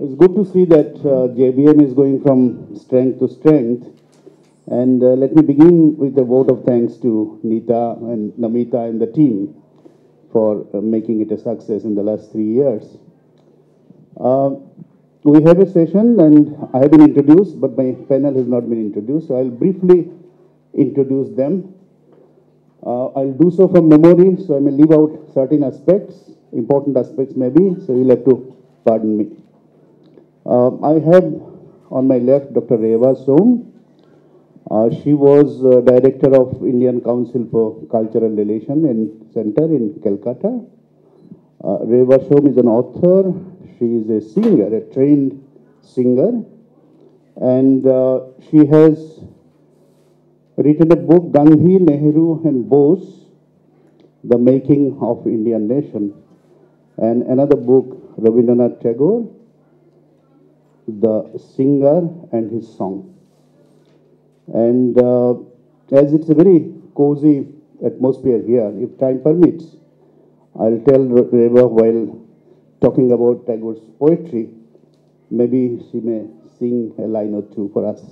It's good to see that JBM is going from strength to strength. And let me begin with a vote of thanks to Nita and Namita and the team for making it a success in the last 3 years. We have a session, and I have been introduced, but my panel has not been introduced. So I'll briefly introduce them. I'll do so from memory, so I may leave out certain aspects, important aspects maybe, so you'll have to pardon me. I have on my left Dr. Reba Som. She was Director of Indian Council for Cultural Relation Center in Calcutta. Reba Som is an author. She is a singer, a trained singer. And she has written a book, Gandhi, Nehru and Bose, The Making of Indian Nation. And another book, Rabindranath Tagore, The Singer and His Song. And as it's a very cozy atmosphere here, if time permits, I'll tell Reba while talking about Tagore's poetry, maybe she may sing a line or two for us.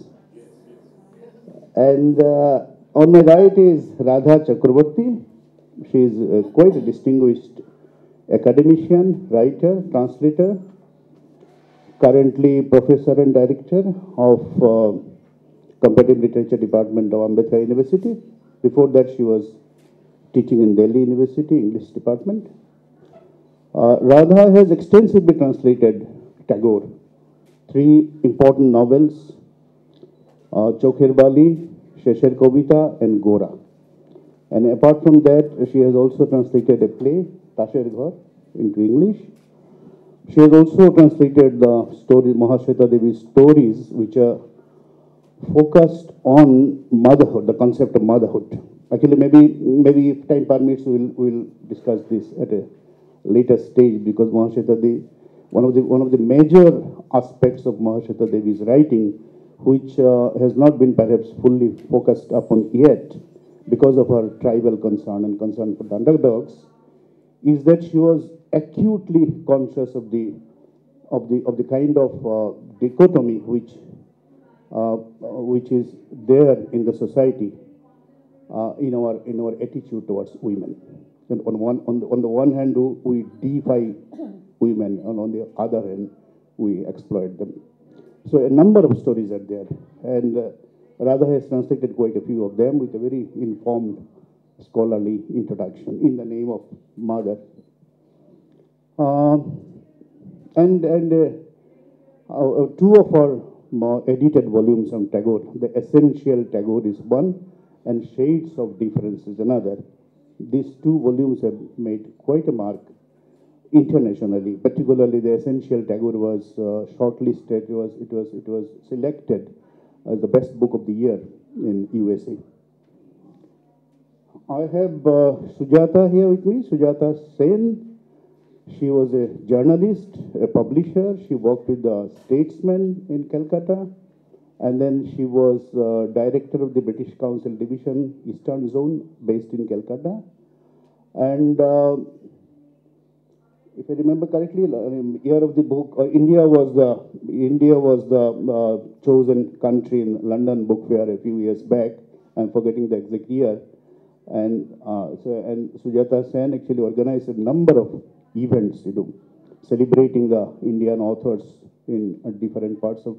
And on my right is Radha Chakravarty. She is quite a distinguished academician, writer, translator, currently professor and director of Comparative Literature Department of Ambedkar University. Before that, she was teaching in Delhi University, English Department. Radha has extensively translated Tagore, 3 important novels, Chokhir Bali, Sheshar Kobita, and Gora. And apart from that, she has also translated a play, Tasher Ghar, into English. She has also translated the story, Mahasweta Devi's stories, which are focused on motherhood, the concept of motherhood. Actually, maybe if time permits, we'll discuss this at a later stage, because Mahasweta Devi, one of the major aspects of Mahasweta Devi's writing, which has not been perhaps fully focused upon yet, because of her tribal concern and concern for the underdogs, is that she was acutely conscious of the kind of dichotomy which is there in the society in our attitude towards women. And on the one hand, we deify women, and on the other hand, we exploit them. So a number of stories are there, and Radha has translated quite a few of them with a very informed scholarly introduction in the name of mother. And 2 of our edited volumes on Tagore, The Essential Tagore is one, and Shades of Difference is another. These 2 volumes have made quite a mark internationally. Particularly, The Essential Tagore was shortlisted. It was selected as the best book of the year in USA. I have Sujata here with me, Sujata Sen. She was a journalist, a publisher. She worked with the Statesman in Calcutta. And then she was director of the British Council Division, Eastern Zone, based in Calcutta. And if I remember correctly, year of the book, India was the chosen country in London Book Fair a few years back. I'm forgetting the exact year. And Sujata Sen actually organized a number of events, celebrating the Indian authors in different parts of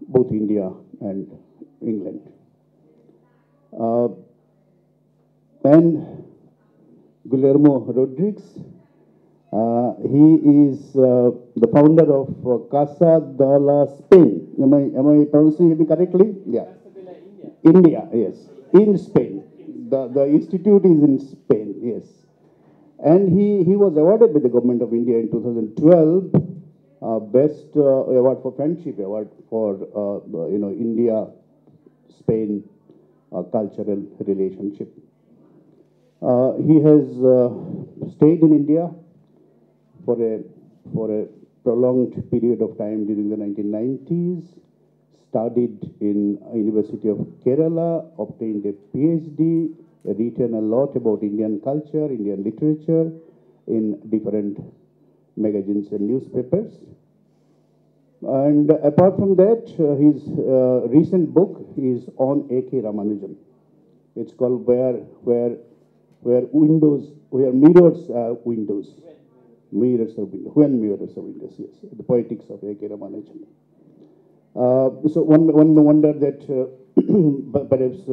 both India and England. And Guillermo Rodriguez, he is the founder of Casa de la Spain. Am I pronouncing it correctly? Yeah. India, yes. In Spain. The institute is in Spain, yes. And he was awarded by the government of India in 2012 Best Award for Friendship Award for India-Spain cultural relationship. He has stayed in India for a prolonged period of time during the 1990s. Studied in University of Kerala, obtained a PhD, written a lot about Indian culture, Indian literature in different magazines and newspapers. And apart from that, his recent book is on A.K. Ramanujan. It's called where mirrors are windows. Mirrors are windows. When mirrors are windows, yes. The poetics of A.K. Ramanujan. So one may wonder that perhaps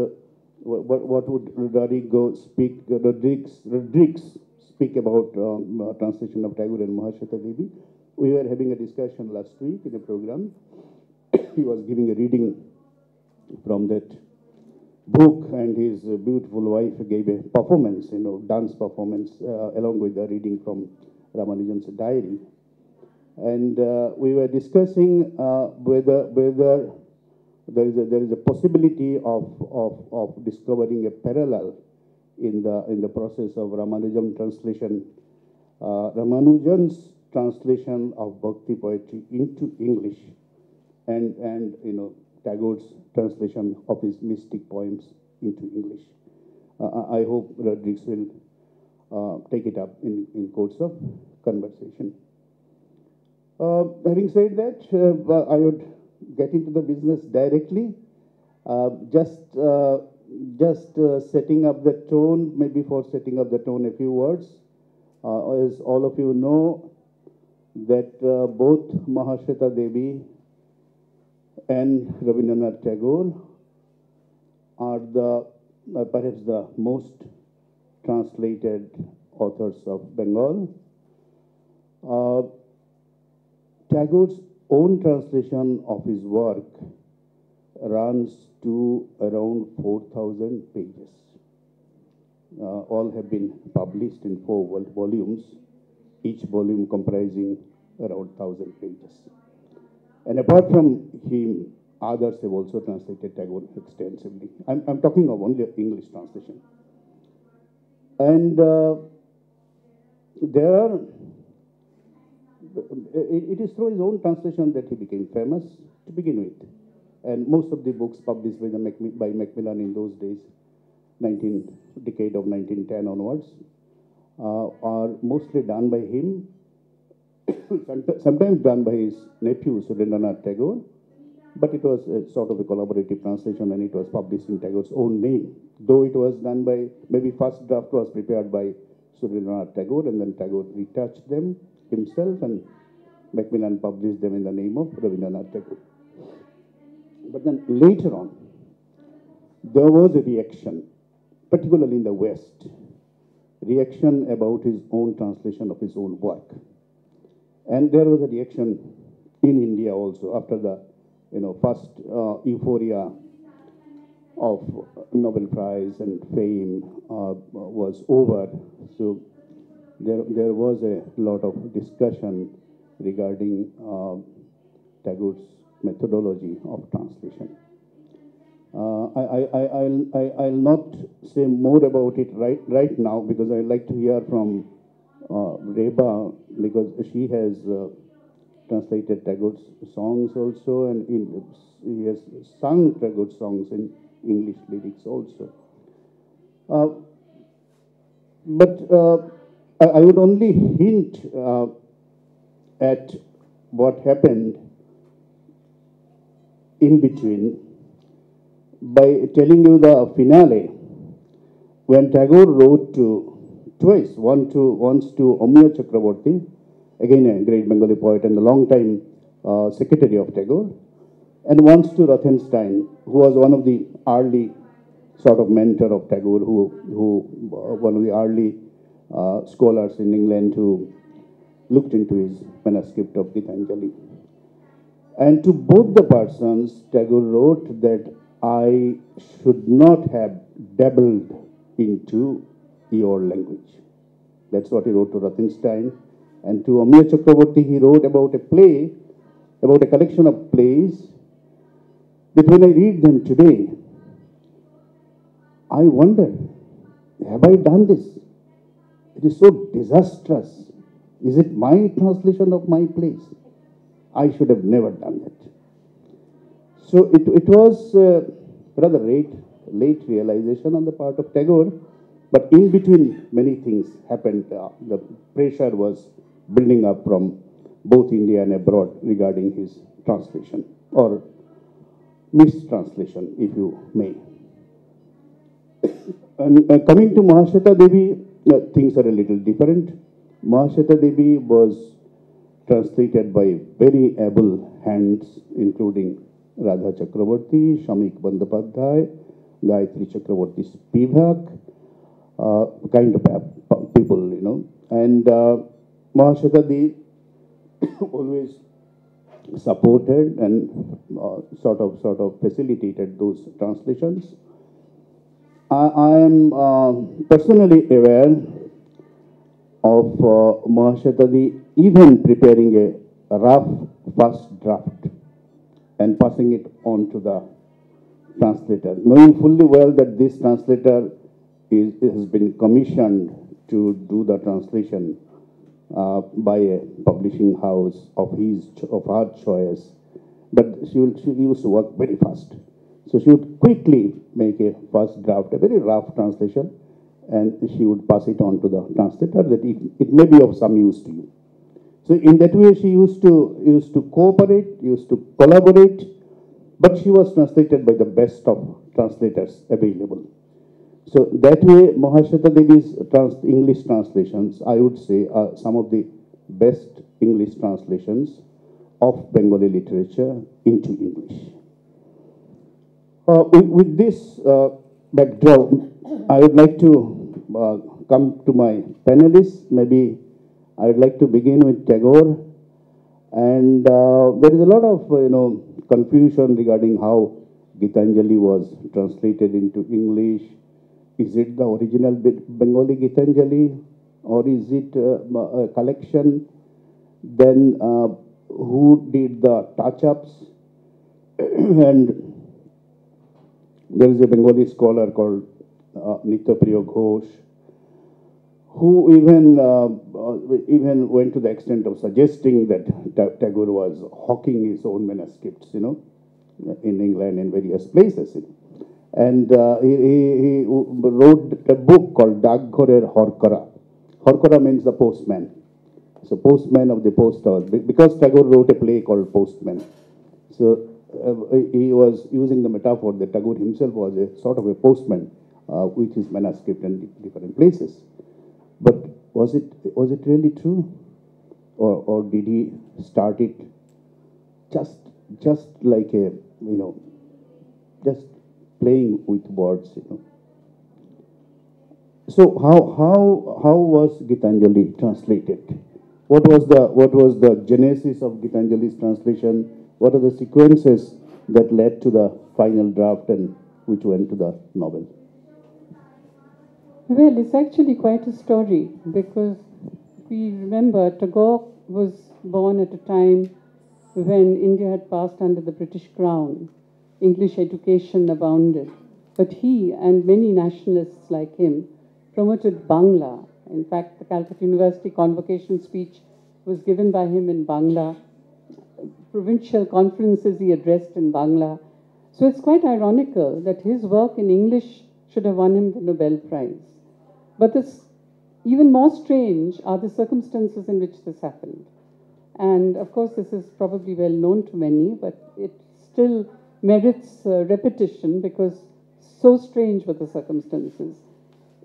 what would Rodriguez speak about translation of Tagore and Mahasweta Devi. We were having a discussion last week in a program. He was giving a reading from that book, and his beautiful wife gave a performance, dance performance, along with the reading from Ramanujan's diary. And we were discussing whether there is a possibility of discovering a parallel in the process of Ramanujan translation. Ramanujan's translation of Bhakti poetry into English, and Tagore's translation of his mystic poems into English. I hope Rodriguez will take it up in course of conversation. Having said that, I would get into the business directly. Just setting up the tone, maybe for setting up the tone, a few words. As all of you know, that both Mahasweta Devi and Rabindranath Tagore are perhaps the most translated authors of Bengal. Tagore's own translation of his work runs to around 4,000 pages. All have been published in 4 volumes, each volume comprising around 1,000 pages. And apart from him, others have also translated Tagore extensively. I'm talking of only English translation. And it is through his own translation that he became famous to begin with. And most of the books published by Macmillan in those days, decade of 1910 onwards, are mostly done by him, sometimes done by his nephew, Rabindranath Tagore, but it was a sort of a collaborative translation, and it was published in Tagore's own name, though it was done by, maybe first draft was prepared by Rabindranath Tagore, and then Tagore retouched them himself, and Macmillan published them in the name of Rabindranath Tagore. But then later on, there was a reaction, particularly in the West, reaction about his own translation of his own work. And there was a reaction in India also after the first euphoria of Nobel Prize and fame was over. So there was a lot of discussion regarding Tagore's methodology of translation. I'll not say more about it right now, because I'd like to hear from Reba, because she has translated Tagore's songs also, and he has sung Tagore's songs in English lyrics also. But I would only hint at what happened in between by telling you the finale, when Tagore wrote twice, once to Omiya Chakravarty, again a great Bengali poet and a long-time secretary of Tagore, and once to Rothenstein, who was one of the early sort of mentor of Tagore, who one of the early scholars in England who looked into his manuscript of Gitanjali. And to both the persons, Tagore wrote that I should not have dabbled into your language. That's what he wrote to Rothenstein. And to Omiya Chakravarty, he wrote about a play, about a collection of plays, that when I read them today, I wonder, have I done this? It is so disastrous. Is it my translation of my plays? I should have never done that. So it was rather late realization on the part of Tagore, but in between many things happened. The pressure was building up from both India and abroad regarding his translation or mistranslation, if you may. And coming to Mahasweta Devi, things are a little different. Mahasweta Devi was translated by very able hands, including Radha Chakravarty, Shamik Bandyopadhyay, Gayatri Chakravarty Spivak, kind of people, you know. And Mahasweta Devi always supported and sort of facilitated those translations. I am personally aware of Mahasweta Devi even preparing a rough first draft and passing it on to the translator, knowing fully well that this translator has been commissioned to do the translation by a publishing house of her choice, but she used to work very fast. So she would quickly make a first draft, a very rough translation, and she would pass it on to the translator that it may be of some use to you. So in that way, she used to cooperate, used to collaborate, but she was translated by the best of translators available. So that way, Mahasweta Devi's English translations, I would say, are some of the best English translations of Bengali literature into English. With this backdrop, I would like to come to my panelists. Maybe I would like to begin with Tagore. And there is a lot of confusion regarding how Gitanjali was translated into English. Is it the original Bengali Gitanjali, or is it a collection? Then who did the touch-ups? And there is a Bengali scholar called Nityapriya Ghosh, who even went to the extent of suggesting that Tagore was hawking his own manuscripts, in England and various places. And he wrote a book called Daghorer Horkara. Horkara means the postman. So postman of the post house, because Tagore wrote a play called Postman. So he was using the metaphor that Tagore himself was a sort of a postman with his manuscript in different places. But was it really true, or did he start it just like a just playing with words? So how was Gitanjali translated? What was the genesis of Gitanjali's translation? What are the sequences that led to the final draft and which went to the novel? Well, it's actually quite a story, because we remember Tagore was born at a time when India had passed under the British Crown. English education abounded. But he and many nationalists like him promoted Bangla. In fact, the Calcutta University convocation speech was given by him in Bangla. Provincial conferences he addressed in Bangla. So it's quite ironical that his work in English should have won him the Nobel Prize. But this, even more strange are the circumstances in which this happened. And of course, this is probably well known to many, but it still merits repetition because so strange were the circumstances.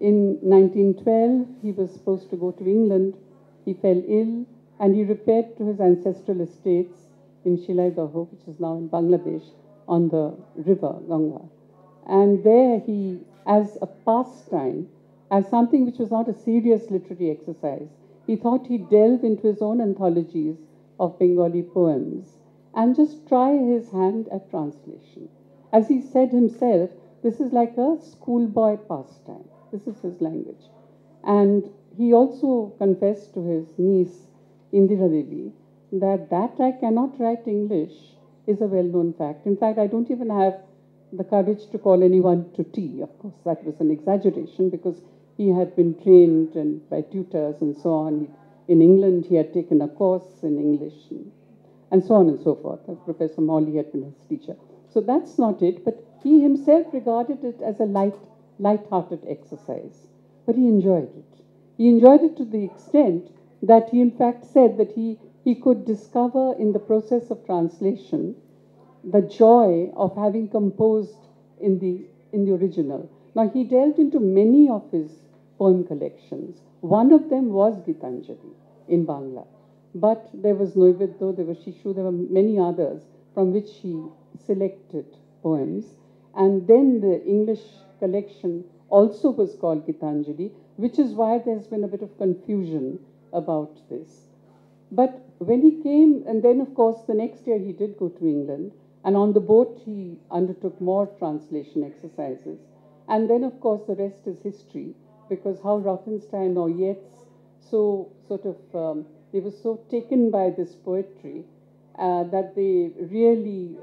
In 1912, he was supposed to go to England. He fell ill, and he repaired to his ancestral estates in Shilaidaho, which is now in Bangladesh, on the river Ganga. And there he, as a pastime, as something which was not a serious literary exercise, he thought he'd delve into his own anthologies of Bengali poems and just try his hand at translation. As he said himself, this is like a schoolboy pastime. This is his language. And he also confessed to his niece, Indira Devi, that I cannot write English is a well-known fact. In fact, I don't even have the courage to call anyone to tea. Of course, that was an exaggeration because he had been trained and by tutors and so on. In England, he had taken a course in English and so on and so forth. Professor Morley had been his teacher. So that's not it, but he himself regarded it as a light-hearted exercise. But he enjoyed it. He enjoyed it to the extent that he in fact said that he he could discover in the process of translation the joy of having composed in the original. Now, he delved into many of his poem collections. One of them was Gitanjali in Bangla. But there was Noiveddo, there was Shishu, there were many others from which he selected poems. And then the English collection also was called Gitanjali, which is why there's been a bit of confusion about this. But when he came, and then of course the next year he did go to England, and on the boat he undertook more translation exercises. And then of course the rest is history, because how Rothenstein or Yeats so sort of, they were so taken by this poetry that they really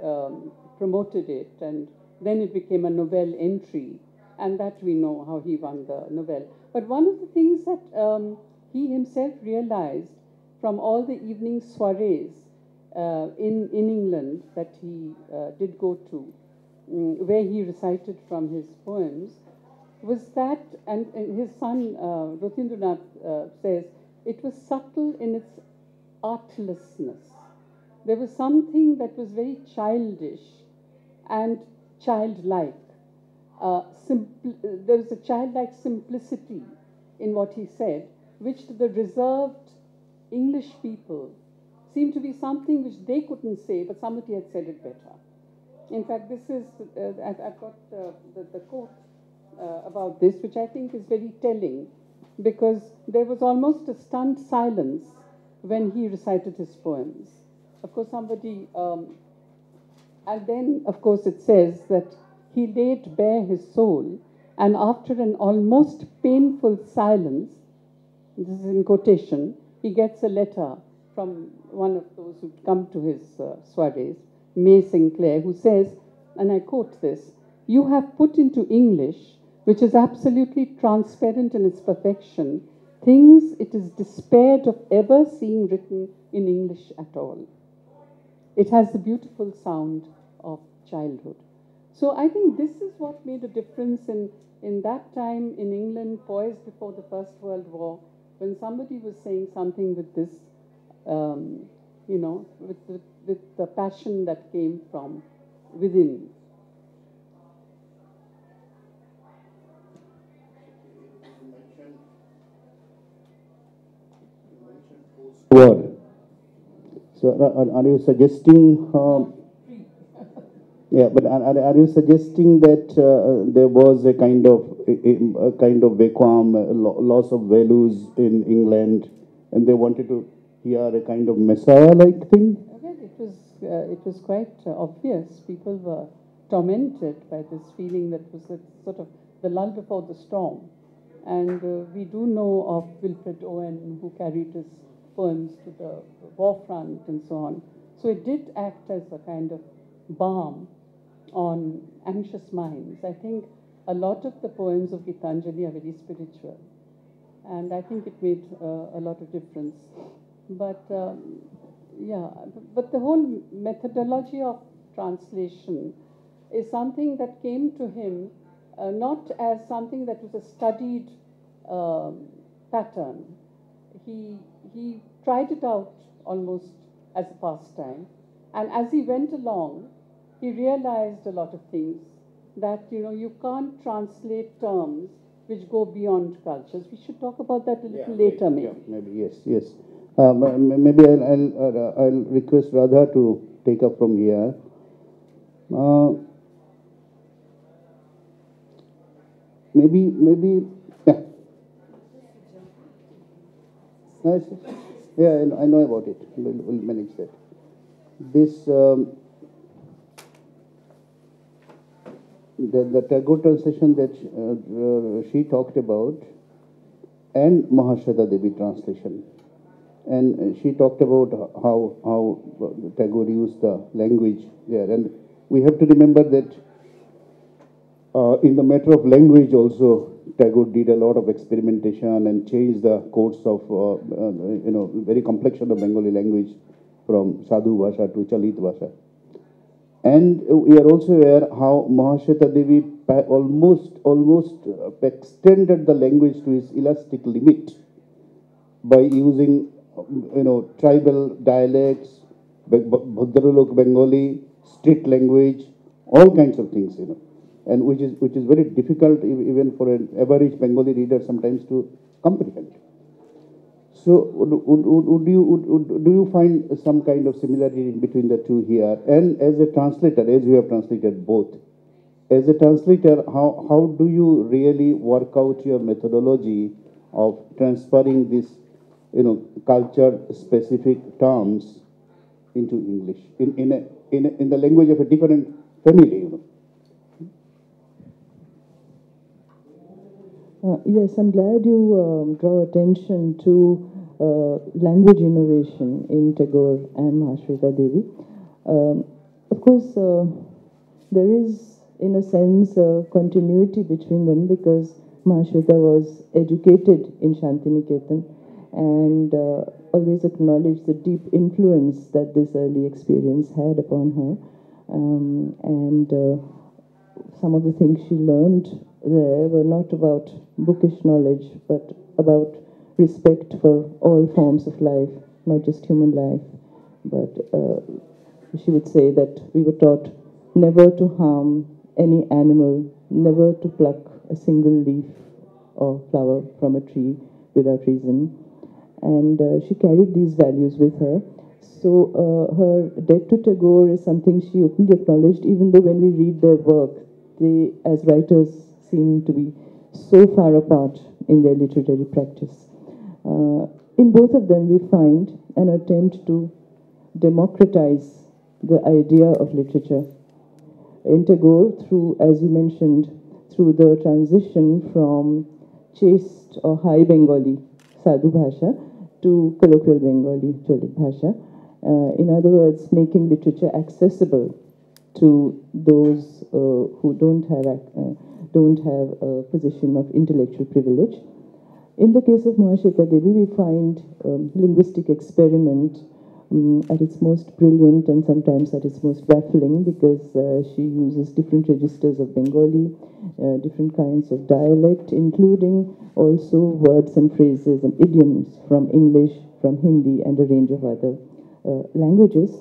promoted it, and then it became a Nobel entry, and that we know how he won the Nobel. But one of the things that he himself realized from all the evening soirees in England that he did go to, where he recited from his poems, was that, and his son Rabindranath says, it was subtle in its artlessness. There was something that was very childish and childlike. There was a childlike simplicity in what he said, which to the reserved English people seemed to be something which they couldn't say, but somebody had said it better. In fact, this is, I've got the quote about this, which I think is very telling, because there was almost a stunned silence when he recited his poems. Of course, somebody, and then, of course, it says that he laid bare his soul, and after an almost painful silence, this is in quotation, he gets a letter from one of those who come to his soirees, May Sinclair, who says, and I quote this, "You have put into English, which is absolutely transparent in its perfection, things it is despaired of ever seeing written in English at all. It has the beautiful sound of childhood." So I think this is what made a difference in that time in England, poised before the First World War, when somebody was saying something with this, you know, with the passion that came from within. War. So are you suggesting? Yeah, but are you suggesting that there was a kind of vacuum, loss of values in England, and they wanted to hear a kind of messiah-like thing? Well, it was quite obvious. People were tormented by this feeling that was sort of the lull before the storm. And we do know of Wilfred Owen, who carried his poems to the war front and so on. So it did act as a kind of balm on anxious minds. I think a lot of the poems of Gitanjali are very spiritual, and I think it made a lot of difference. But yeah, but the whole methodology of translation is something that came to him not as something that was a studied pattern. He tried it out almost as a pastime, and as he went along, he realized a lot of things, that, you know, you can't translate terms which go beyond cultures. We should talk about that a little later, maybe. Yeah, maybe, yes. Maybe I'll request Radha to take up from here. Maybe, yeah. Yeah, I know about it. We'll manage that. This, the Tagore translation that she talked about, and Mahasweta Devi translation. And she talked about how Tagore used the language there. And we have to remember that in the matter of language also, Tagore did a lot of experimentation and changed the course of, very complexion of Bengali language from Sadhu Bhasha to Chalit Bhasha. And we are also aware how Mahasweta Devi almost extended the language to its elastic limit by using tribal dialects, Bhadralok Bengali, street language, all kinds of things. And which is very difficult even for an average Bengali reader sometimes to comprehend. So, do you find some kind of similarity between the two here? And as a translator, as you have translated both, as a translator, how do you really work out your methodology of transferring this, culture-specific terms into English in the language of a different family? Yes, I'm glad you draw attention to language innovation in Tagore and Mahasweta Devi. Of course, there is, in a sense, a continuity between them because Mahasweta was educated in Shantiniketan and always acknowledged the deep influence that this early experience had upon her. Some of the things she learned there were not about bookish knowledge, but about respect for all forms of life, not just human life. But she would say that we were taught never to harm any animal, never to pluck a single leaf or flower from a tree without reason. And she carried these values with her. So her debt to Tagore is something she openly acknowledged, even though when we read their work, they, as writers, seem to be so far apart in their literary practice. In both of them, we find an attempt to democratize the idea of literature. In Tagore, through, as you mentioned, through the transition from chaste or high Bengali, Sadhu Bhasha, to colloquial Bengali, Cholit Bhasha. In other words, making literature accessible to those who don't have a position of intellectual privilege. In the case of Mahasweta Devi, we find linguistic experiment at its most brilliant and sometimes at its most baffling because she uses different registers of Bengali, different kinds of dialect, including also words and phrases and idioms from English, from Hindi, and a range of other languages.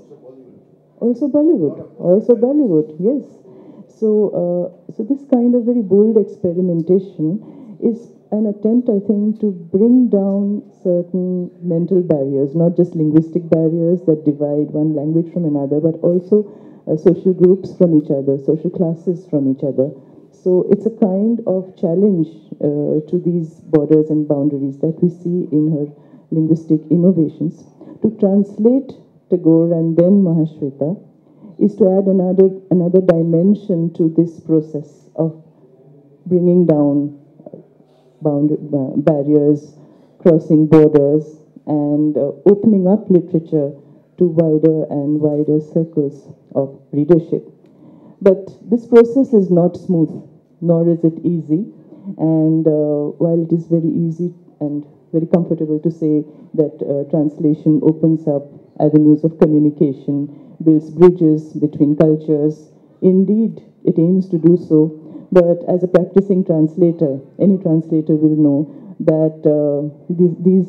Also Bollywood, yes. So this kind of very bold experimentation is an attempt, I think, to bring down certain mental barriers, not just linguistic barriers that divide one language from another, but also social groups from each other, social classes from each other. So it's a kind of challenge to these borders and boundaries that we see in her linguistic innovations. To translate Tagore and then Mahasweta is to add another dimension to this process of bringing down barriers, crossing borders, and opening up literature to wider and wider circles of readership. But this process is not smooth, nor is it easy. And while it is very easy and very comfortable to say that translation opens up avenues of communication, builds bridges between cultures, indeed, it aims to do so. But as a practicing translator, any translator will know that these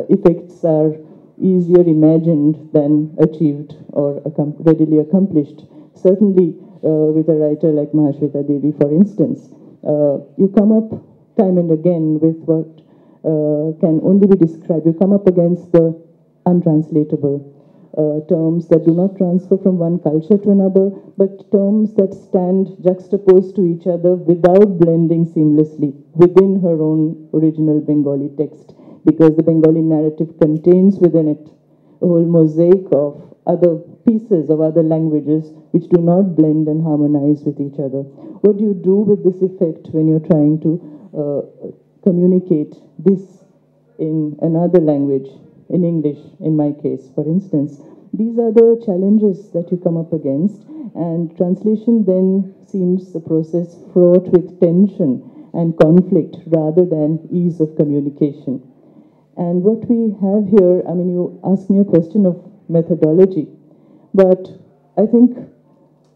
effects are easier imagined than achieved or readily accomplished. Certainly, with a writer like Mahasweta Devi, for instance, you come up time and again with what can only be described. You come up against the untranslatable. Terms that do not transfer from one culture to another, but terms that stand juxtaposed to each other without blending seamlessly within her own original Bengali text, because the Bengali narrative contains within it a whole mosaic of other pieces of other languages which do not blend and harmonize with each other. What do you do with this effect when you're trying to communicate this in another language? In English, in my case, for instance. These are the challenges that you come up against, and translation then seems a process fraught with tension and conflict rather than ease of communication. And what we have here, I mean, you asked me a question of methodology, but I think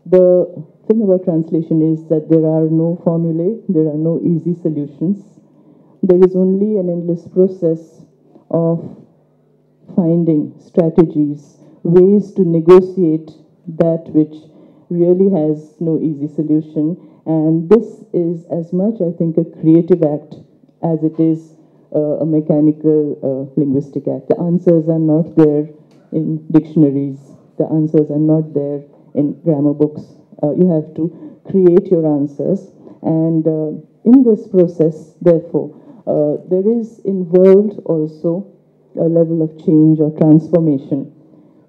the thing about translation is that there are no formulae, there are no easy solutions. There is only an endless process of finding strategies, ways to negotiate that which really has no easy solution. And this is as much, I think, a creative act as it is a mechanical linguistic act. The answers are not there in dictionaries. The answers are not there in grammar books. You have to create your answers. And in this process, therefore, there is involved also a level of change or transformation,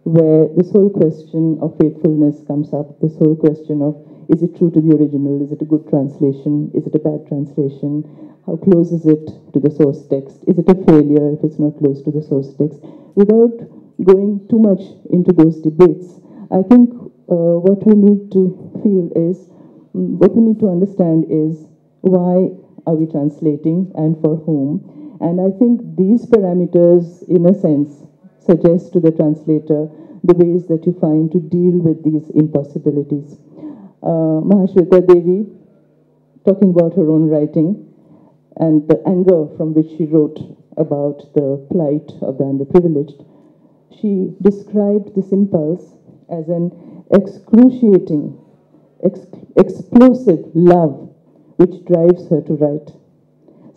where this whole question of faithfulness comes up, this whole question of, is it true to the original? Is it a good translation? Is it a bad translation? How close is it to the source text? Is it a failure if it's not close to the source text? Without going too much into those debates, I think what we need to feel is, what we need to understand is, why are we translating and for whom? And I think these parameters, in a sense, suggest to the translator the ways that you find to deal with these impossibilities. Mahasweta Devi, talking about her own writing and the anger from which she wrote about the plight of the underprivileged, she described this impulse as an excruciating, explosive love which drives her to write.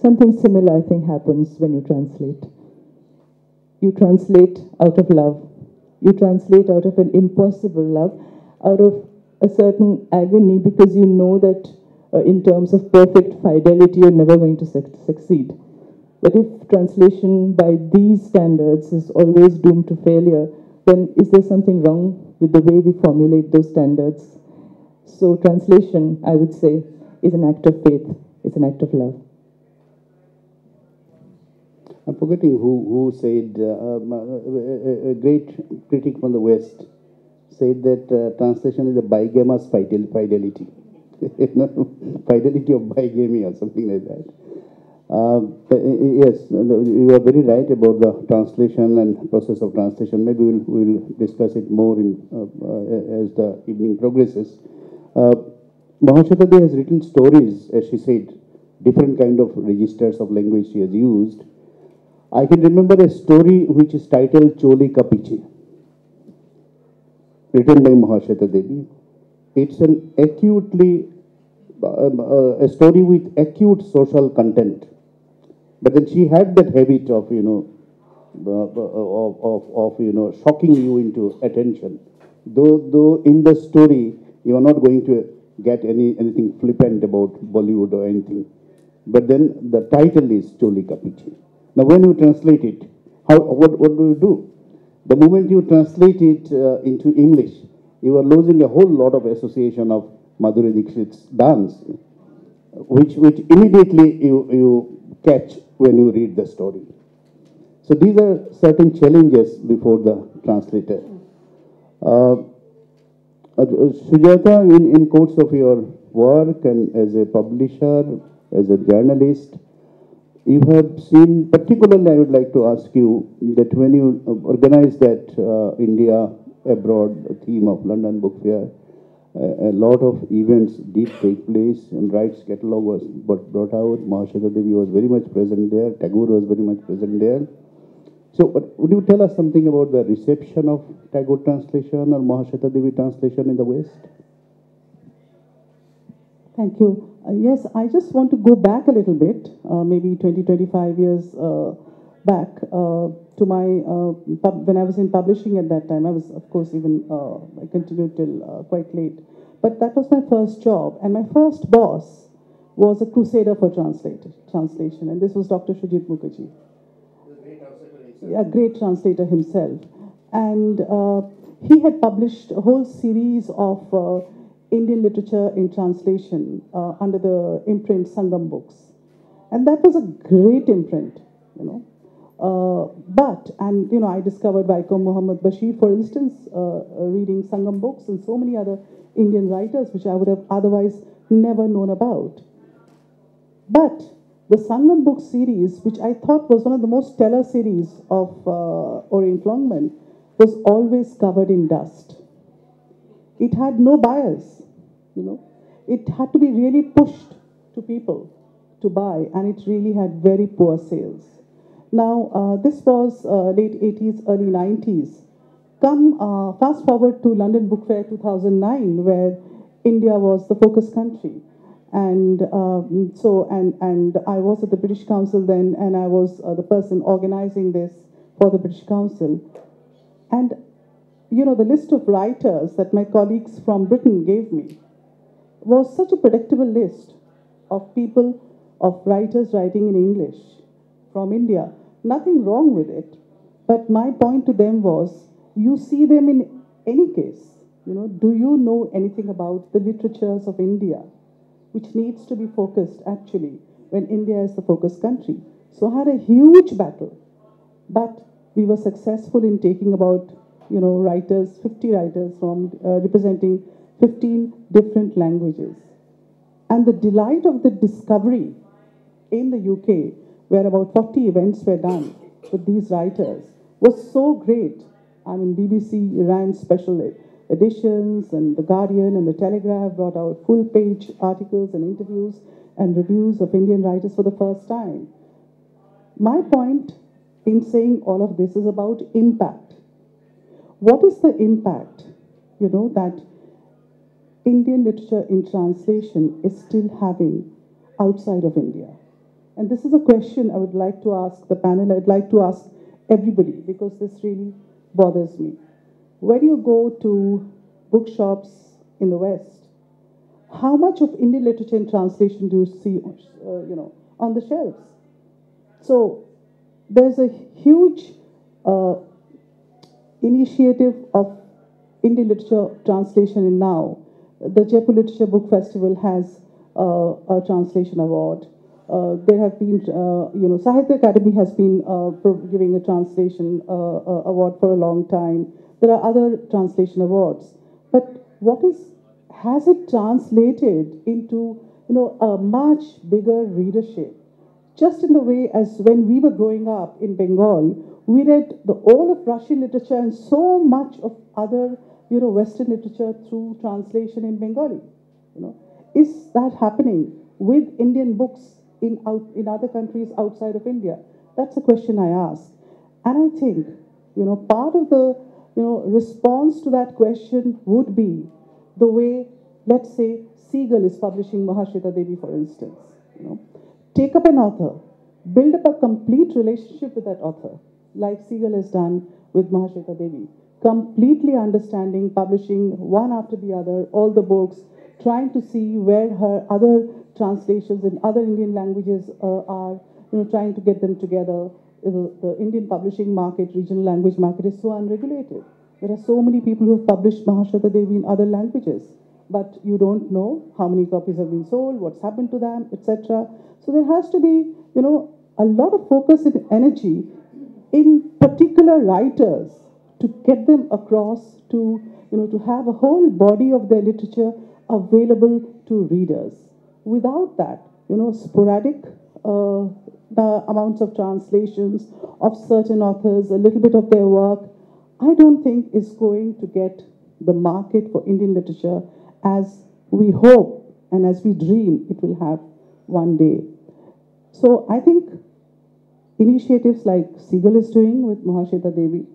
Something similar, I think, happens when you translate. You translate out of love. You translate out of an impossible love, out of a certain agony, because you know that in terms of perfect fidelity, you're never going to succeed. But if translation by these standards is always doomed to failure, then is there something wrong with the way we formulate those standards? So translation, I would say, is an act of faith. It's an act of love. I'm forgetting who said, a great critic from the West said that translation is a bigamous fidelity. Fidelity of bigamy or something like that. Yes, you are very right about the translation and process of translation. Maybe we'll discuss it more as the evening progresses. Mahasweta Devi has written stories, as she said, different kind of registers of language she has used. I can remember a story which is titled Choli Ka Piche, written by Mahasweta Devi. It's an acutely, a story with acute social content. But then she had that habit of, shocking you into attention. Though in the story, you are not going to get anything flippant about Bollywood or anything. But then the title is Choli Ka Piche. Now, when you translate it, what do you do? The moment you translate it into English, you are losing a whole lot of association of Madhuri Dixit's dance, which immediately you catch when you read the story. So these are certain challenges before the translator. Sujata, in course of your work and as a publisher, as a journalist, you have seen, particularly I would like to ask you, that when you organized that India Abroad theme of London Book Fair, a lot of events did take place and rights catalog was brought out. Mahasweta Devi was very much present there. Tagore was very much present there. So would you tell us something about the reception of Tagore translation or Mahasweta Devi translation in the West? Thank you. Yes, I just want to go back a little bit, maybe 20, 25 years back to my, when I was in publishing at that time. I was, of course, even, I continued till quite late. But that was my first job. And my first boss was a crusader for translation. And this was Dr. Sujit Mukherjee. A great translator himself. And he had published a whole series of Indian literature in translation under the imprint Sangam Books. And that was a great imprint, I discovered Vaikom Muhammad Bashir, for instance, reading Sangam Books and so many other Indian writers which I would have otherwise never known about. But the Sangam Book series, which I thought was one of the most stellar series of Orient Longman, was always covered in dust. It had no bias, It had to be really pushed to people to buy, and it really had very poor sales. Now, this was late 80s, early 90s. Come fast forward to London Book Fair 2009, where India was the focus country. And and I was at the British Council then, and I was the person organizing this for the British Council. And, you know, the list of writers that my colleagues from Britain gave me was such a predictable list of people, of writers writing in English from India. Nothing wrong with it. But my point to them was, you see them in any case. You know, do you know anything about the literatures of India, which needs to be focused actually when India is the focus country? So I had a huge battle, but we were successful in taking about, you know, writers, 50 writers from representing 15 different languages. And the delight of the discovery in the UK, where about 40 events were done with these writers, was so great. I mean, BBC ran special editions, and The Guardian and The Telegraph brought out full-page articles and interviews and reviews of Indian writers for the first time. My point in saying all of this is about impact. What is the impact, you know, that Indian literature in translation is still having outside of India? And this is a question I would like to ask the panel. I'd like to ask everybody, because this really bothers me. When you go to bookshops in the West, how much of Indian literature in translation do you see, you know, on the shelves? So there's a huge initiative of Indian literature translation in now. The Jaipur Literature Book Festival has a translation award. There have been, you know, Sahitya Academy has been giving a translation award for a long time. There are other translation awards. But has it translated into, you know, a much bigger readership? Just in the way as when we were growing up in Bengal, we read all of Russian literature and so much of other, you know, Western literature through translation in Bengali. You know, is that happening with Indian books in other countries outside of India? That's a question I ask. And I think, you know, part of the, you know, response to that question would be the way, let's say, Seagull is publishing Mahasweta Devi, for instance. You know, take up an author, build up a complete relationship with that author, like Seagull has done with Mahasweta Devi, completely understanding, publishing one after the other, all the books, trying to see where her other translations in other Indian languages are, you know, trying to get them together. The Indian publishing market, regional language market, is so unregulated. There are so many people who have published Mahasweta Devi in other languages, but you don't know how many copies have been sold, what's happened to them, etc. So there has to be, you know, a lot of focus and energy in particular writers to get them across, to, you know, to have a whole body of their literature available to readers. Without that, you know, sporadic the amounts of translations of certain authors, a little bit of their work, I don't think is going to get the market for Indian literature as we hope and as we dream it will have one day. So I think initiatives like Seagull is doing with Mahasweta Devi,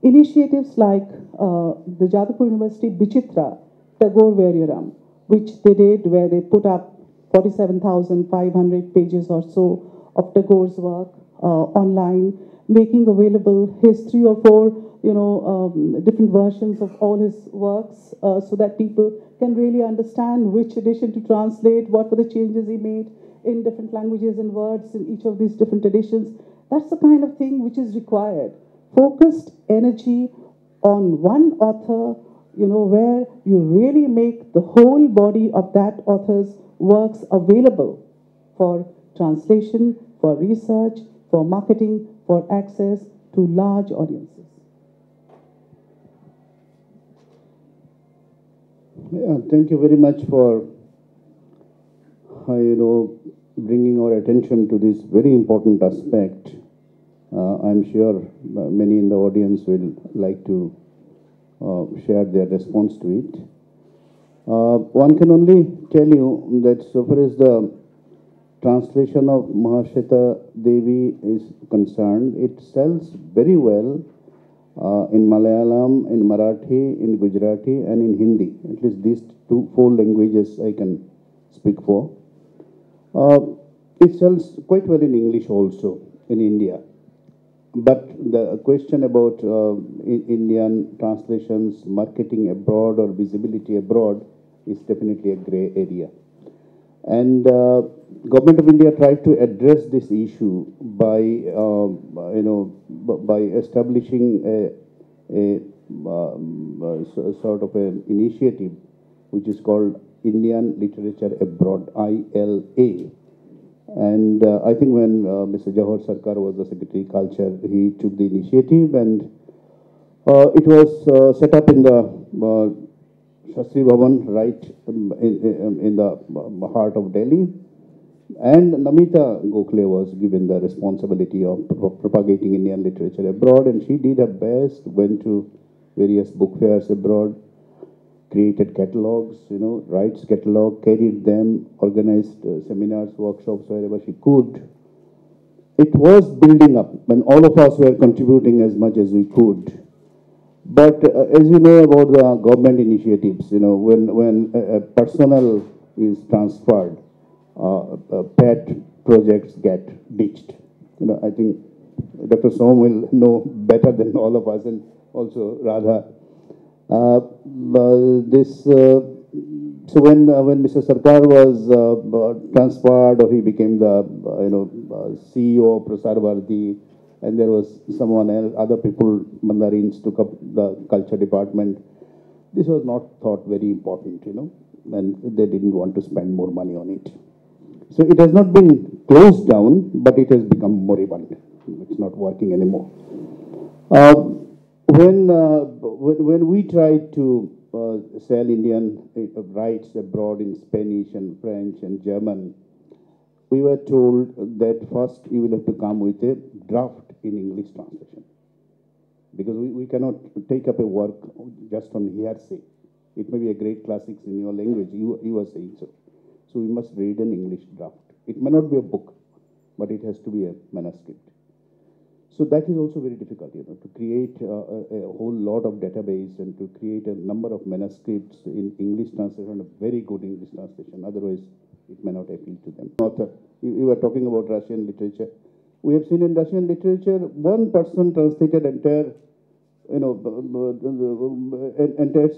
initiatives like the Jaipur University Bichitra Tagore Varyaram, which they did, where they put up 47,500 pages or so of Tagore's work online, making available his 3 or 4, you know, different versions of all his works, so that people can really understand which edition to translate, what were the changes he made in different languages and words in each of these different editions. That's the kind of thing which is required. Focused energy on one author, you know, where you really make the whole body of that author's works available for translation, for research, for marketing, for access to large audiences. Yeah, thank you very much for, you know, bringing our attention to this very important aspect. I'm sure many in the audience will like to share their response to it. One can only tell you that so far as the translation of Mahasweta Devi is concerned, it sells very well in Malayalam, in Marathi, in Gujarati, and in Hindi. At least these four languages I can speak for. It sells quite well in English also in India. But the question about Indian translations, marketing abroad or visibility abroad is definitely a gray area. And Government of India tried to address this issue by, by establishing a sort of an initiative which is called Indian Literature Abroad, ILA. And I think when Mr. Jawahar Sarkar was the Secretary of Culture, he took the initiative, and it was set up in the Shastri Bhavan, right in the heart of Delhi. And Namita Gokhale was given the responsibility of propagating Indian literature abroad, and she did her best, went to various book fairs abroad, created catalogs, rights catalog, carried them, organized seminars, workshops wherever she could. It was building up, and all of us were contributing as much as we could. But as you know about the government initiatives, when personnel is transferred, pet projects get ditched. I think Dr. Som will know better than all of us, and also Radha. So when Mr. Sarkar was transferred, or he became the CEO of Chakravarty, and there was someone else, other people, Mandarins took up the culture department. This was not thought very important, and they didn't want to spend more money on it. So it has not been closed down, but it has become moribund. It's not working anymore. When we tried to sell Indian rights abroad in Spanish and French and German, we were told that first you will have to come with a draft in English translation. Because we cannot take up a work just on hearsay. It may be a great classics in your language, you are saying so. So we must read an English draft. It may not be a book, but it has to be a manuscript. So that is also very difficult, to create a whole lot of database and to create a number of manuscripts in English translation, a very good English translation. Otherwise, it may not appeal to them. Author, you were talking about Russian literature. We have seen in Russian literature, one person translated entire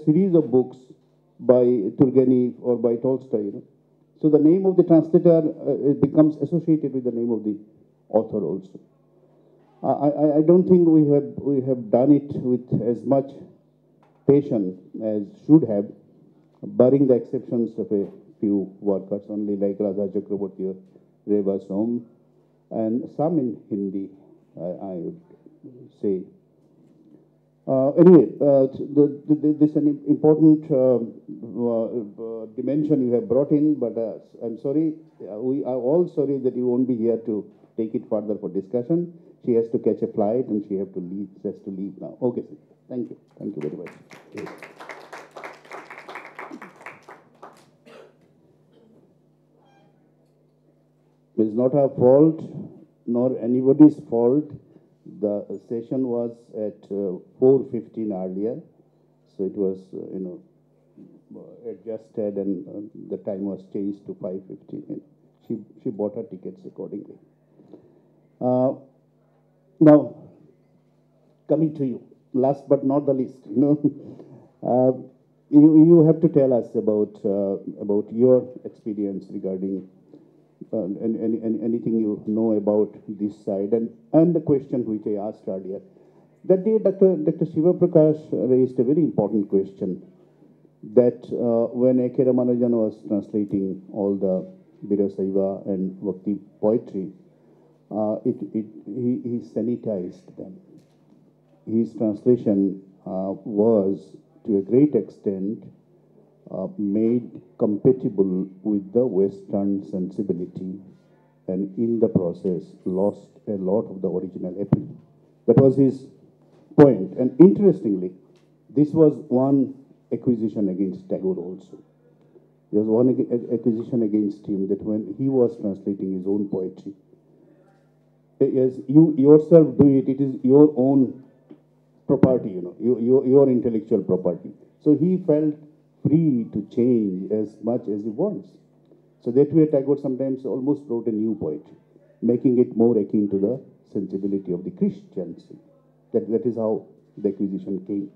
series of books by Turgenev or by Tolstoy. So the name of the translator becomes associated with the name of the author also. I don't think we have done it with as much patience as should have, barring the exceptions of a few workers, only like Radha Chakravarty or Reba Som, and some in Hindi, I would say. Anyway, this is an important dimension you have brought in, but I'm sorry, we are all sorry that you won't be here to take it further for discussion. She has to catch a flight and she has to leave now. Okay, sir. Thank you. Thank you very much. It's not our fault, nor anybody's fault. The session was at 4:15 earlier, so it was, adjusted, and the time was changed to 5:15. She bought her tickets accordingly. Now, coming to you, last but not the least, you have to tell us about your experience regarding anything you know about this side, and the question which I asked earlier. That day, Dr. Shiva Prakash raised a very important question, that when A.K. Ramanujan was translating all the Virasaiva and Bhakti poetry, he sanitized them. His translation was, to a great extent, made compatible with the Western sensibility, and in the process lost a lot of the original appeal. That was his point. And interestingly, this was one accusation against Tagore also. There was one accusation against him that when he was translating his own poetry, yes, you yourself do it. It is your own property, your intellectual property. So he felt free to change as much as he wants. So that way, Tagore sometimes almost wrote a new poetry, making it more akin to the sensibility of the Christians. That is how the acquisition came.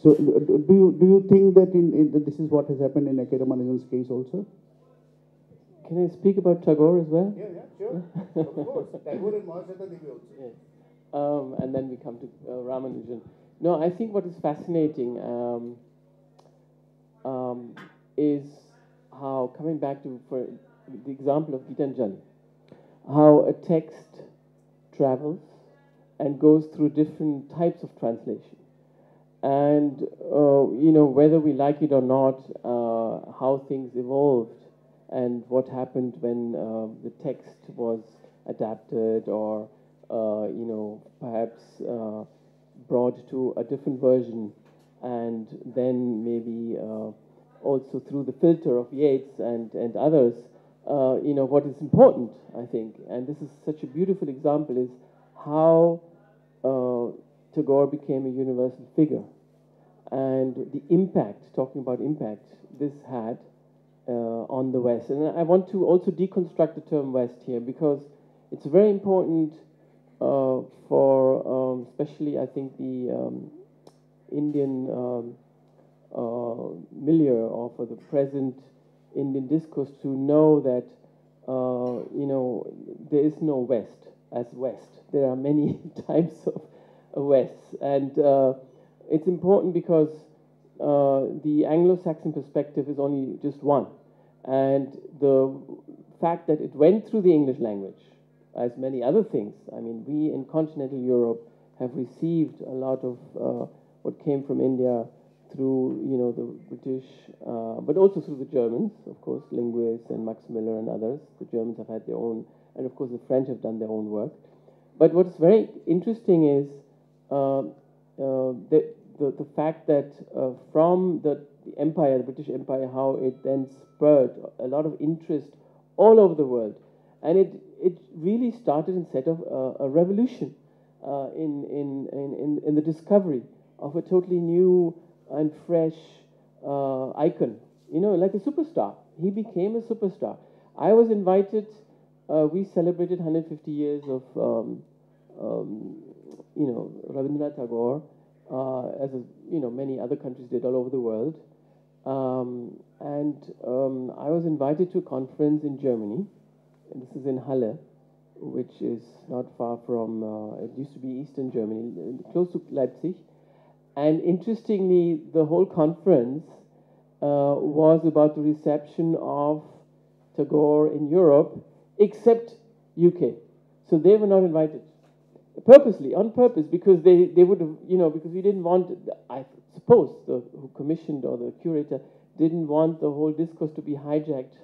So, do you think that that this is what has happened in A.K. Ramanujan's case also? Can I speak about Tagore as well? Yeah, sure. Of course. Tagore and Mahasweta Devi also. Yes. And then we come to Ramanujan. No, I think what is fascinating is how, coming back to for the example of Gitanjali, how a text travels and goes through different types of translation. And, whether we like it or not, how things evolved and what happened when the text was adapted or, perhaps brought to a different version, and then maybe also through the filter of Yeats and others, what is important, I think, and this is such a beautiful example, is how Tagore became a universal figure, and the impact, talking about impact, this had on the West. And I want to also deconstruct the term West here, because it's very important for especially, I think, the Indian milieu, or for the present Indian discourse, to know that, there is no West as West. There are many types of West. And it's important because the Anglo-Saxon perspective is only just one. And the fact that it went through the English language, as many other things, I mean, we in continental Europe have received a lot of what came from India through, the British, but also through the Germans, of course, linguists and Max Miller and others. The Germans have had their own, and of course the French have done their own work. But what's very interesting is the fact that from the empire, the British Empire, how it then spurred a lot of interest all over the world. And it really started and set off a revolution in the discovery of a totally new and fresh icon, like a superstar. He became a superstar. I was invited, we celebrated 150 years of, Rabindranath Tagore, as many other countries did all over the world. I was invited to a conference in Germany, and this is in Halle, which is not far from, it used to be Eastern Germany, close to Leipzig. And interestingly, the whole conference was about the reception of Tagore in Europe, except UK. So they were not invited. Purposely, on purpose, because they would have, because we didn't want, I suppose, the who commissioned or the curator didn't want the whole discourse to be hijacked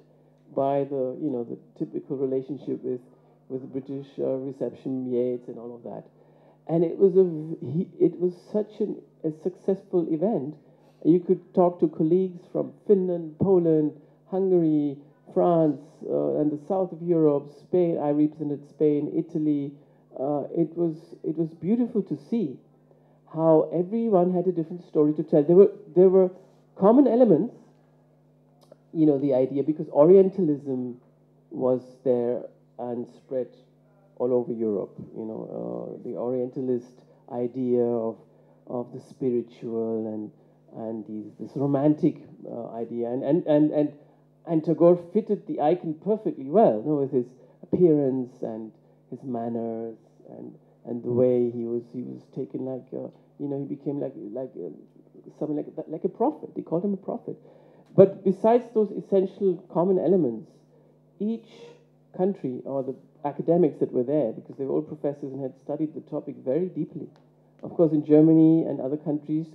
by the, the typical relationship with the British reception, Yeats and all of that. And it was such a successful event. You could talk to colleagues from Finland, Poland, Hungary, France, and the south of Europe, Spain. I represented Spain, Italy. It was beautiful to see how everyone had a different story to tell. There were common elements, the idea, because Orientalism was there and spread all over Europe. The Orientalist idea of the spiritual and this romantic idea, and Tagore fitted the icon perfectly well, with his appearance and his manners and the way he was taken like he became like something like a prophet. They called him a prophet. But besides those essential common elements, each country, or the academics that were there, because they were all professors and had studied the topic very deeply. Of course, in Germany and other countries,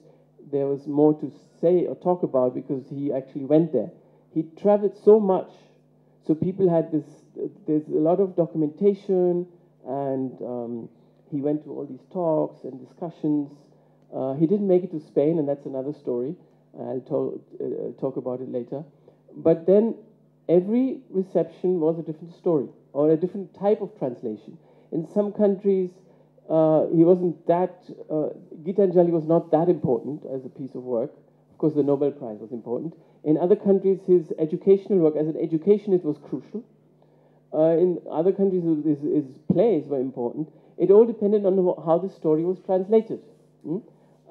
there was more to say or talk about because he actually went there. He traveled so much, so people had there's a lot of documentation, and he went to all these talks and discussions. He didn't make it to Spain, and that's another story. I'll talk about it later. but then every reception was a different story or a different type of translation. In some countries, he wasn't that, Gitanjali was not that important as a piece of work. Of course, the Nobel Prize was important. In other countries, his educational work as an educationist was crucial. In other countries, his plays were important. It all depended on how the story was translated.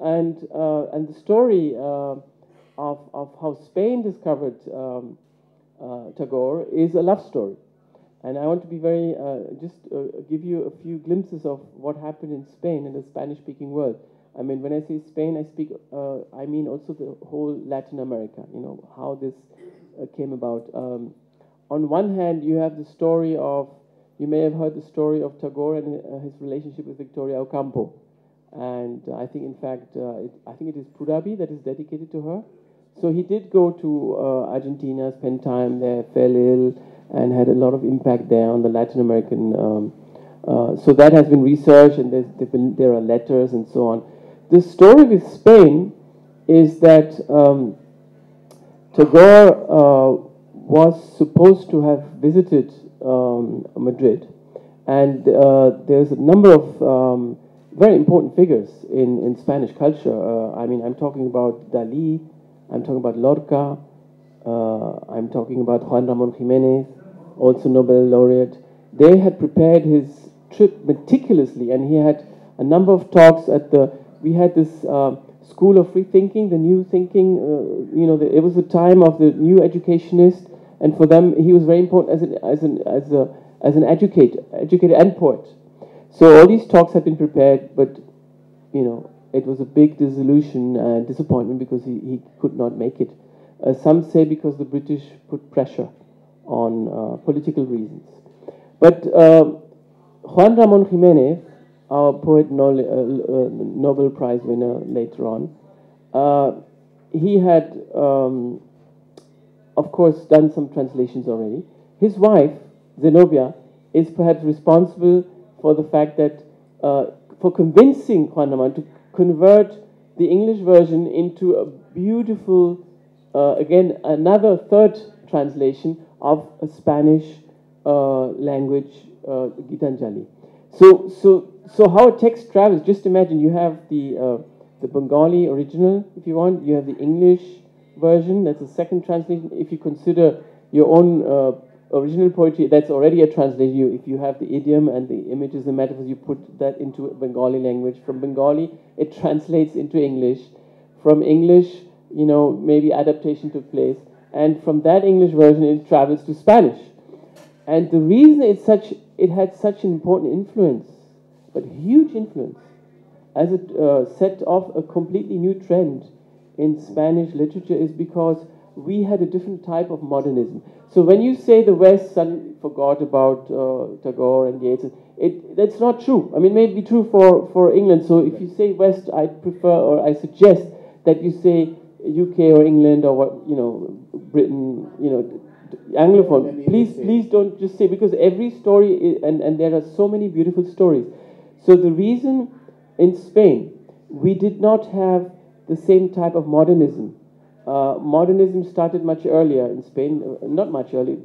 And the story of how Spain discovered Tagore is a love story. And I want to be very, give you a few glimpses of what happened in Spain, in the Spanish-speaking world. I mean, when I say Spain, I mean also the whole Latin America, you know, how this came about. On one hand, you have the story of, you may have heard the story of Tagore and his relationship with Victoria Ocampo. And I think, in fact, I think it is Purabi that is dedicated to her. So he did go to Argentina, spend time there, fell ill, and had a lot of impact there on the Latin American. So that has been researched, and there are letters and so on. The story with Spain is that Tagore was supposed to have visited Madrid, and there's a number of very important figures in Spanish culture. I mean, I'm talking about Dalí, I'm talking about Lorca, I'm talking about Juan Ramón Jiménez, also Nobel laureate. They had prepared his trip meticulously, and he had a number of talks at we had this School of Free Thinking, the New Thinking, you know, it was the time of the new educationist, and for them, he was very important as an educator and poet. So all these talks had been prepared, but, you know, it was a big disillusion and disappointment because he could not make it. Some say because the British put pressure on political reasons. But Juan Ramón Jiménez, our poet Nobel Prize winner later on, he had, of course, done some translations already. His wife, Zenobia, is perhaps responsible for the fact that, for convincing Juan Ramón to convert the English version into a beautiful, again, another third translation of a Spanish language, Gitanjali. So how a text travels, just imagine you have the Bengali original, if you want, you have the English version, that's a second translation. If you consider your own original poetry, that's already a translation. If you have the idiom and the images and metaphors, you put that into Bengali language. From Bengali, it translates into English. From English, you know, maybe adaptation took place. And from that English version, it travels to Spanish. And the reason it had such an important influence, but huge influence, as it set off a completely new trend in Spanish literature, is because we had a different type of modernism. So when you say the West suddenly forgot about Tagore and Yeats, that's not true. I mean, it may be true for England. So if you say West, I prefer, or I suggest that you say UK or England or what, you know, Britain, you know, Anglophone. Please don't just say, because every story is, and there are so many beautiful stories. So the reason in Spain we did not have the same type of modernism. Modernism started much earlier in Spain, not much earlier,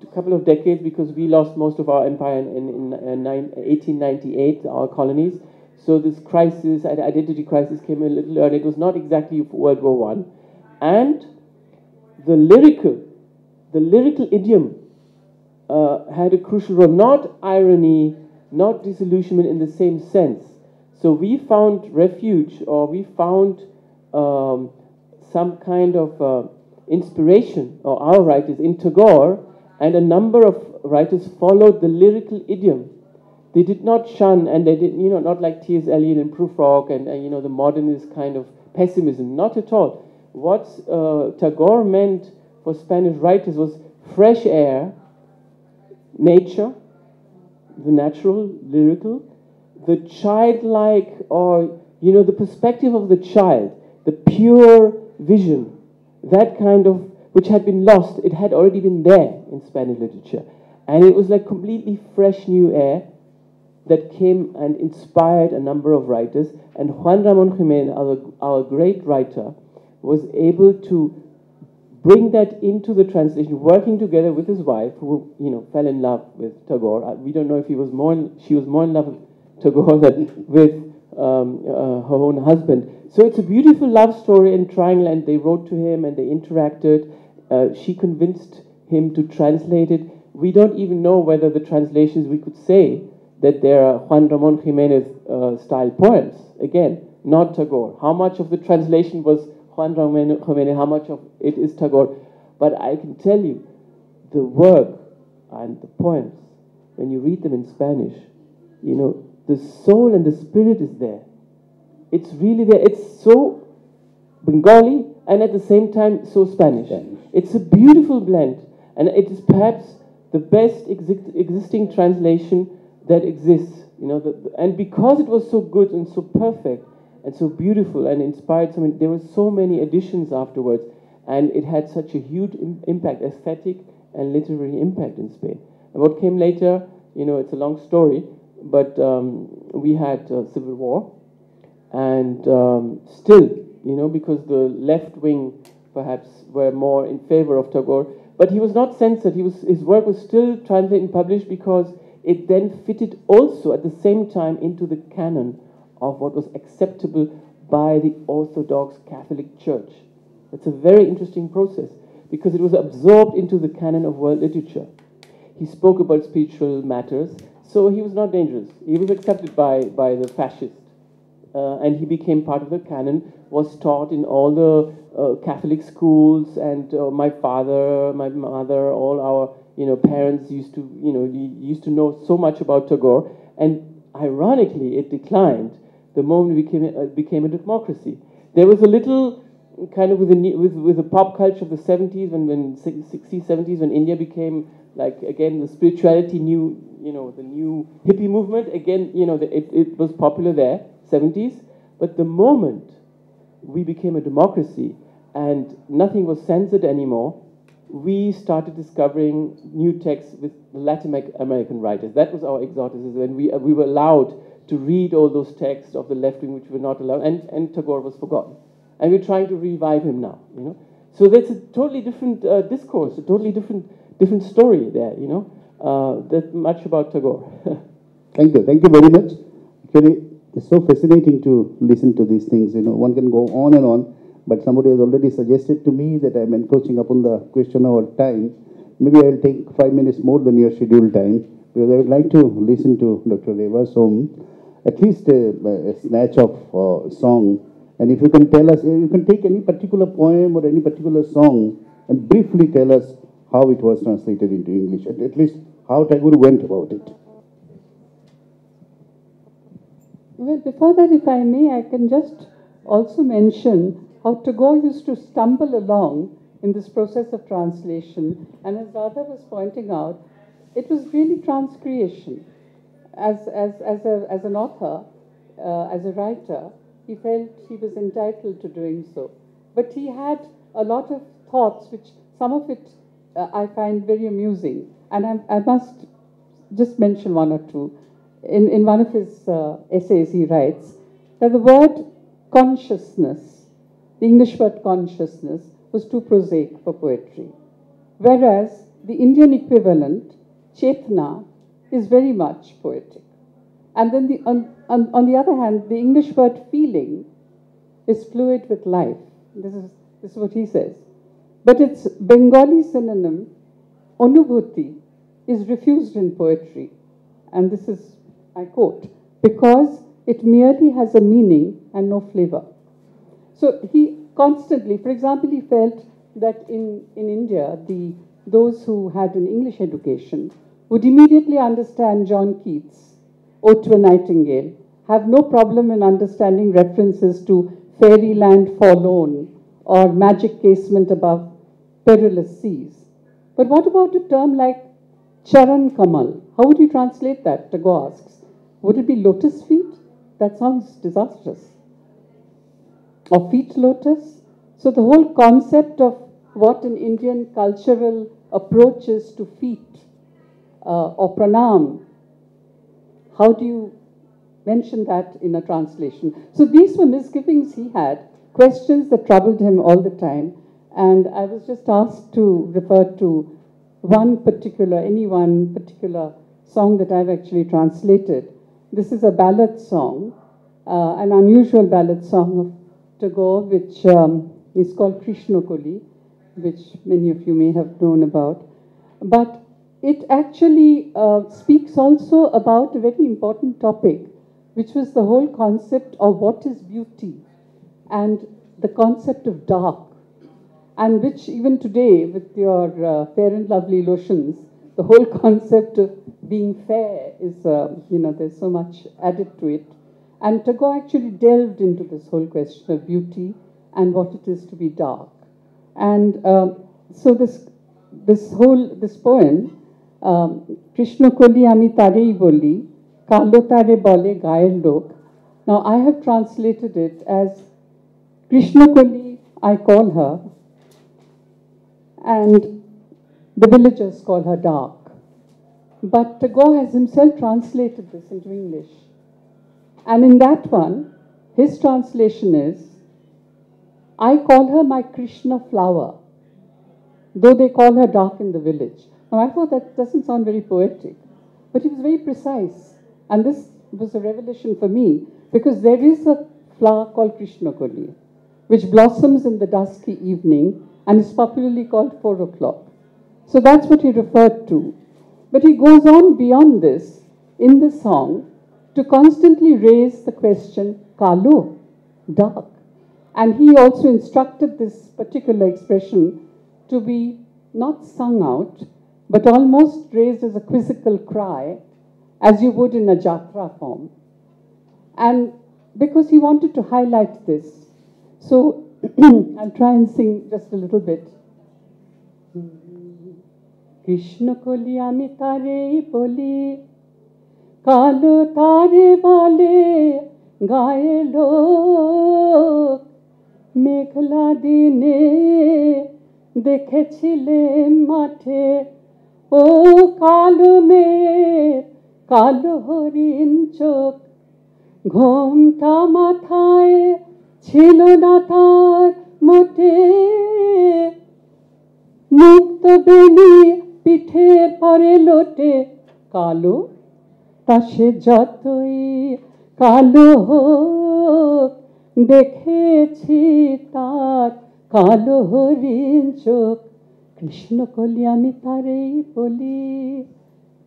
a couple of decades, because we lost most of our empire in 1898, our colonies. So this crisis, identity crisis, came a little early. It was not exactly World War I. And the lyrical idiom had a crucial role, not irony, not disillusionment in the same sense. So we found refuge, or we found some kind of inspiration, or our writers, in Tagore, and a number of writers followed the lyrical idiom. They did not shun, and they did, you know, not like T.S. Eliot and Prufrock and you know, the modernist kind of pessimism, not at all. What Tagore meant for Spanish writers was fresh air, nature, the natural, lyrical, the childlike, or, you know, the perspective of the child, the pure vision, that kind of, which had been lost. It had already been there in Spanish literature. And it was like completely fresh new air that came and inspired a number of writers. And Juan Ramón Jiménez, our great writer, was able to bring that into the translation, working together with his wife, who fell in love with Tagore. We don't know if she was more in love with Tagore than with her own husband. So it's a beautiful love story in triangle, and they wrote to him and they interacted. She convinced him to translate it. We don't even know whether the translations, we could say that there are Juan Ramon Jimenez style poems. Again, not Tagore. How much of the translation was Juan Ramon Jimenez, how much of it is Tagore? But I can tell you, the work and the poems, when you read them in Spanish, the soul and the spirit is there. It's really there. It's so Bengali and at the same time so Spanish. It's a beautiful blend, and it is perhaps the best existing translation that exists. And because it was so good and so perfect and so beautiful and inspired so many, there were so many additions afterwards, and it had such a huge impact, aesthetic and literary impact in Spain. And what came later, it's a long story, but we had civil war, and still, because the left wing perhaps were more in favor of Tagore, but he was not censored. His work was still translated and published because it then fitted also at the same time into the canon of what was acceptable by the Orthodox Catholic Church. It's a very interesting process because it was absorbed into the canon of world literature. He spoke about spiritual matters, so he was not dangerous. He was accepted by the fascists, and he became part of the canon, was taught in all the Catholic schools, and my father, my mother, all our parents used to know so much about Tagore, and ironically it declined the moment it became a democracy. There was a little kind of with the pop culture of the 70s, when 60s, 70s, when India became like again the spirituality the new hippie movement again. It was popular there, 70s, but the moment we became a democracy and nothing was censored anymore, we started discovering new texts with Latin American writers. That was our exoticism, and we were allowed to read all those texts of the left wing which were not allowed, and Tagore was forgotten. And we're trying to revive him now, So that's a totally different discourse, a totally different story there, That much about Tagore. Thank you very much. Actually, it's so fascinating to listen to these things, One can go on and on, but somebody has already suggested to me that I'm encroaching upon the question hour time. Maybe I'll take 5 minutes more than your scheduled time, because I would like to listen to Dr. Reba, so at least a snatch of song. And if you can tell us, you can take any particular poem or any particular song and briefly tell us how it was translated into English, at least how Tagore went about it. Well, before that, if I may, I can just also mention how Tagore used to stumble along in this process of translation. And as Radha was pointing out, it was really transcreation. As an author, as a writer, he felt he was entitled to doing so. But he had a lot of thoughts, which some of it I find very amusing. And I must just mention one or two. In one of his essays, he writes that the word consciousness, the English word consciousness, was too prosaic for poetry. Whereas the Indian equivalent, chetna, is very much poetic. And then on the other hand, the English word feeling is fluid with life. This is what he says. But its Bengali synonym, anubhuti, is refused in poetry. And this is, I quote, because it merely has a meaning and no flavor. So he constantly, for example, he felt that in India, those who had an English education would immediately understand John Keats, Ode to a Nightingale, have no problem in understanding references to fairyland forlorn or magic casement above perilous seas. But what about a term like charan kamal? How would you translate that? Tagore asks. Would it be lotus feet? That sounds disastrous. Or feet lotus? So the whole concept of what an Indian cultural approach is to feet or pranam, how do you mention that in a translation? So these were misgivings he had, questions that troubled him all the time. And I was just asked to refer to any one particular song that I've actually translated. This is a ballad song, an unusual ballad song of Tagore, which is called Krishna Kali, which many of you may have known about. But it actually speaks also about a very important topic, which was the whole concept of what is beauty and the concept of dark, and which even today, with your Fair and Lovely lotions, the whole concept of being fair is, there's so much added to it. And Tagore actually delved into this whole question of beauty and what it is to be dark. And so this poem, Krishna Kali ami tarei boli, kalo tare bole gayer lok. Now I have translated it as Krishna Kali, I call her, and the villagers call her dark. But Tagore has himself translated this into English. And in that one, his translation is, I call her my Krishna flower, though they call her dark in the village. Now I thought that doesn't sound very poetic, but he was very precise. And this was a revelation for me, because there is a flower called Krishna Kali, which blossoms in the dusky evening and is popularly called 4 o'clock. So that's what he referred to. But he goes on beyond this in the song to constantly raise the question, Kalo, dark. And he also instructed this particular expression to be not sung out, but almost raised as a quizzical cry, as you would in a jatra form. And because he wanted to highlight this, so I'll try and sing just a little bit. Krishna Kali ami tarei boli, kalo tare bole gaye lok, meghla dine দেখেছিলে মাঠে ও কালো মেঘ কালো হরিণ চোখ ঘোমটা মাথায় ছিল না তার মোটে মুক্ত বেলি পিঠের পরে লোটে কালো তা সে যতই কালো হোক দেখেছি তার কালো হরিণ চোখ কৃষ্ণ কলি আমি তারেই বলি.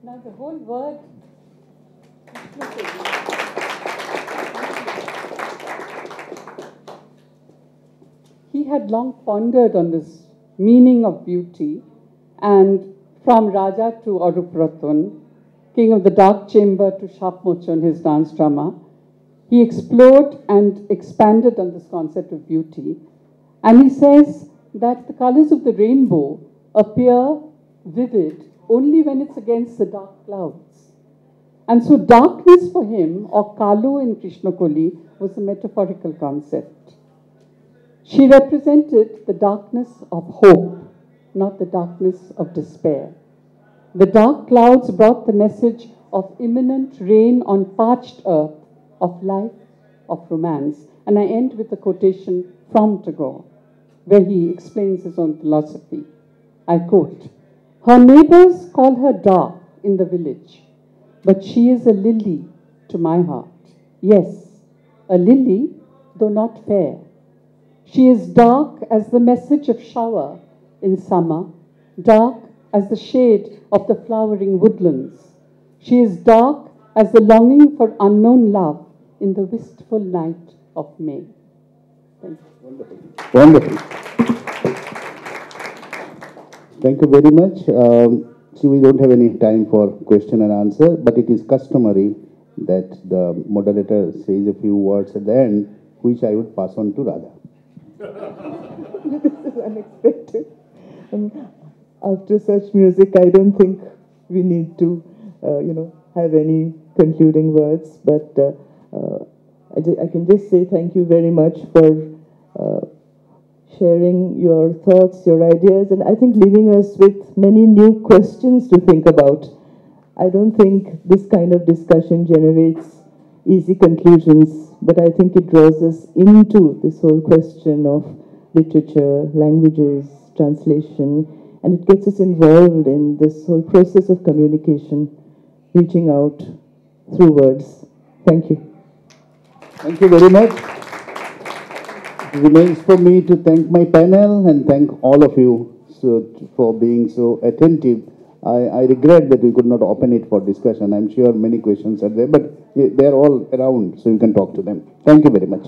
Now the whole word he had long pondered on this meaning of beauty, and from Raja to Arupratan, king of the dark chamber, to Shapmochan, his dance drama, he explored and expanded on this concept of beauty. And he says that the colors of the rainbow appear vivid only when it's against the dark clouds. And so darkness for him, or Kalo in Krishna Kali, was a metaphorical concept. She represented the darkness of hope, not the darkness of despair. The dark clouds brought the message of imminent rain on parched earth, of life, of romance. And I end with a quotation from Tagore, where he explains his own philosophy. I quote, her neighbors call her dark in the village, but she is a lily to my heart. Yes, a lily, though not fair. She is dark as the message of shower in summer, dark as the shade of the flowering woodlands. She is dark as the longing for unknown love in the wistful night of May. Thank you. Wonderful. Wonderful. Thank you very much. See, we don't have any time for question and answer, but it is customary that the moderator says a few words at the end, which I would pass on to Radha. This is unexpected. After such music, I don't think we need to, have any concluding words. But I can just say thank you very much for sharing your thoughts, your ideas, and I think leaving us with many new questions to think about. I don't think this kind of discussion generates easy conclusions, but I think it draws us into this whole question of literature, languages, translation, and it gets us involved in this whole process of communication, reaching out through words. Thank you. Thank you very much. It remains for me to thank my panel and thank all of you for being so attentive. I regret that we could not open it for discussion. I'm sure many questions are there, but they're all around, so you can talk to them. Thank you very much.